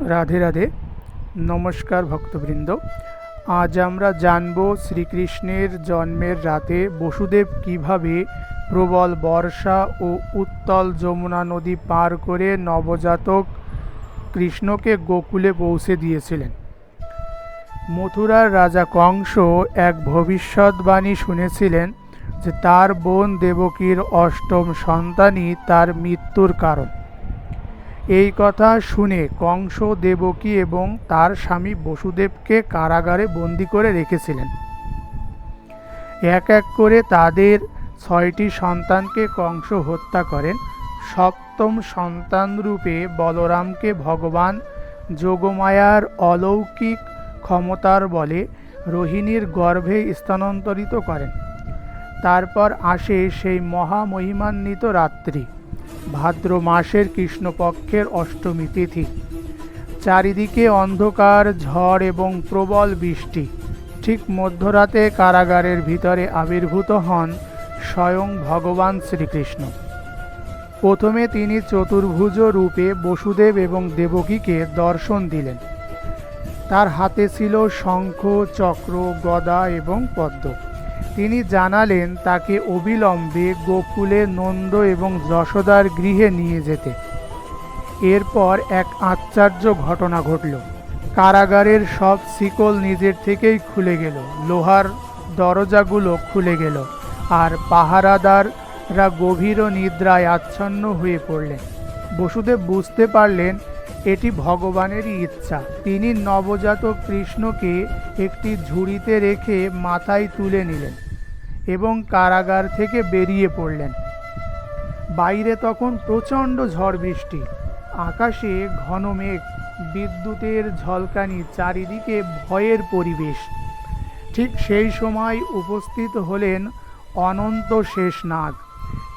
রাধে রাধে। নমস্কার ভক্তবৃন্দ। আজ আমরা জানব শ্রীকৃষ্ণের জন্মের রাতে বসুদেব কিভাবে প্রবল বর্ষা ও উত্তাল যমুনা নদী পার করে নবজাতক কৃষ্ণকে গোকুলে পৌঁছে দিয়েছিলেন। মথুরার রাজা কংস এক ভবিষ্যৎবাণী শুনেছিলেন যে তার বোন দেবকীর অষ্টম সন্তানই তার মৃত্যুর কারণ। এই কথা শুনে কংস দেবকী এবং তার স্বামী বসুদেবকে কারাগারে বন্দী করে রেখেছিলেন। এক এক করে তাদের 6টি সন্তানকে কংস হত্যা করেন। সপ্তম সন্তান রূপে বলরামকে ভগবান যোগমায়ার অলৌকিক ক্ষমতার বলে রোহিণীর গর্ভে স্থানান্তরিত করেন। তারপর আসে সেই মহামহিমান্বিত রাত্রি, ভাদ্র মাসের কৃষ্ণপক্ষের অষ্টমী তিথি। চারিদিকে অন্ধকার, ঝড় এবং প্রবল বৃষ্টি। ঠিক মধ্যরাতে কারাগারের ভিতরে আবির্ভূত হন স্বয়ং ভগবান শ্রীকৃষ্ণ। প্রথমে তিনি চতুর্ভুজ রূপে বসুদেব এবং দেবকীকে দর্শন দিলেন। তার হাতে ছিল শঙ্খ, চক্র, গদা এবং পদ্ম। তিনি জানালেন তাকে অবিলম্বে গোকুলে নন্দ এবং যশোদার গৃহে নিয়ে যেতে। এরপর এক আশ্চর্য ঘটনা ঘটল। কারাগারের সব শিকল নিজের থেকেই খুলে গেল, লোহার দরজাগুলো খুলে গেল, আর পাহারাদাররা গভীর নিদ্রায় আচ্ছন্ন হয়ে পড়লেন। বসুদেব বুঝতে পারলেন এটি ভগবানেরই ইচ্ছা। তিনি নবজাতক কৃষ্ণকে একটি ঝুড়িতে রেখে মাথায় তুলে নিলেন এবং কারাগার থেকে বেরিয়ে পড়লেন। বাইরে তখন প্রচণ্ড ঝড় বৃষ্টি, আকাশে ঘন মেঘ, বিদ্যুতের ঝলকানি, চারিদিকে ভয়ের পরিবেশ। ঠিক সেই সময় উপস্থিত হলেন অনন্ত শেষনাগ।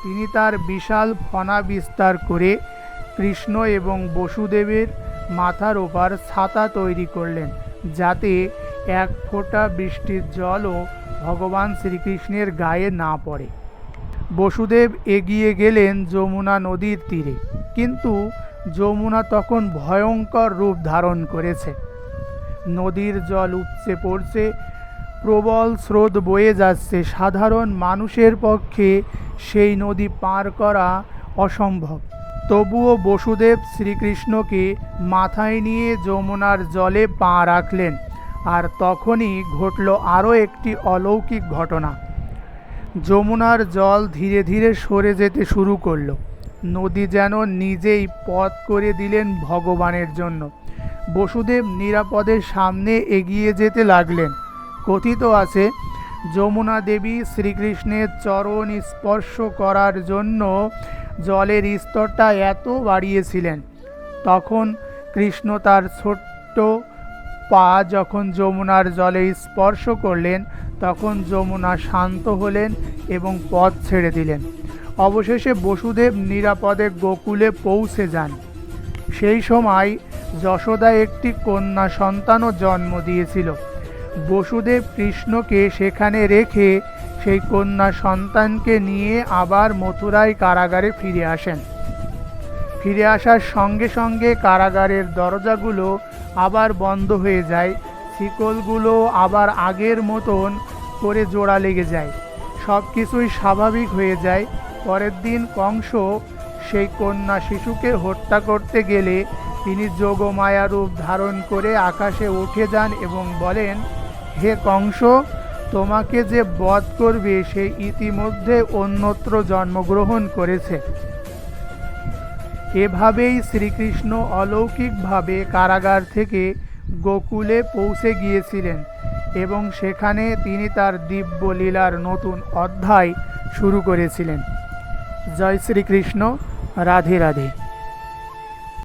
তিনি তার বিশাল ফণা বিস্তার করে কৃষ্ণ এবং বসুদেবের মাথার ওপর ছাতা তৈরি করলেন, যাতে এক ফোঁটা বৃষ্টির জলও ভগবান শ্রীকৃষ্ণের গায়ে না পড়ে। বসুদেব এগিয়ে গেলেন যমুনা নদীর তীরে, কিন্তু যমুনা তখন ভয়ঙ্কর রূপ ধারণ করেছে। নদীর জল উপচে পড়ছে, প্রবল স্রোত বয়ে যাচ্ছে। সাধারণ মানুষের পক্ষে সেই নদী পার করা অসম্ভব। তবুও বসুদেব শ্রীকৃষ্ণকে মাথায় নিয়ে যমুনার জলে পা রাখলেন। আর তখনই ঘটল আরও একটি অলৌকিক ঘটনা। যমুনার জল ধীরে ধীরে সরে যেতে শুরু করল। নদী যেন নিজেই পথ করে দিলেন ভগবানের জন্য। বসুদেব নিরাপদে সামনে এগিয়ে যেতে লাগলেন। কথিত আছে, যমুনা দেবী শ্রীকৃষ্ণের চরণ স্পর্শ করার জন্য জলের স্তরটা এত বাড়িয়েছিলেন। তখন কৃষ্ণ তার ছোট্ট পা যখন যমুনার জলে স্পর্শ করলেন, তখন যমুনা শান্ত হলেন এবং পথ ছেড়ে দিলেন। অবশেষে বসুদেব নিরাপদে গোকুলে পৌঁছে যান। সেই সময় যশোদা একটি কন্যা সন্তানও জন্ম দিয়েছিল। বসুদেব কৃষ্ণকে সেখানে রেখে সেই কন্যা সন্তানকে নিয়ে আবার মথুরায় কারাগারে ফিরে আসেন। ফিরে আসার সঙ্গে সঙ্গে কারাগারের দরজাগুলো আবার বন্ধ হয়ে যায়, শিকলগুলো আবার আগের মতন করে জোড়া লেগে যায়, সব কিছুই স্বাভাবিক হয়ে যায়। পরের দিন কংস সেই কন্যা শিশুকে হত্যা করতে গেলে তিনি যোগমায়া রূপ ধারণ করে আকাশে উঠে যান এবং বলেন, হে কংস, তোমাকে যে বধ করবে সে ইতিমধ্যে অন্যত্র জন্মগ্রহণ করেছে। এভাবেই শ্রীকৃষ্ণ অলৌকিকভাবে কারাগার থেকে গোকুলে পৌঁছে গিয়েছিলেন এবং সেখানে তিনি তার দিব্য লীলার নতুন অধ্যায় শুরু করেছিলেন। জয় শ্রীকৃষ্ণ। রাধে রাধে।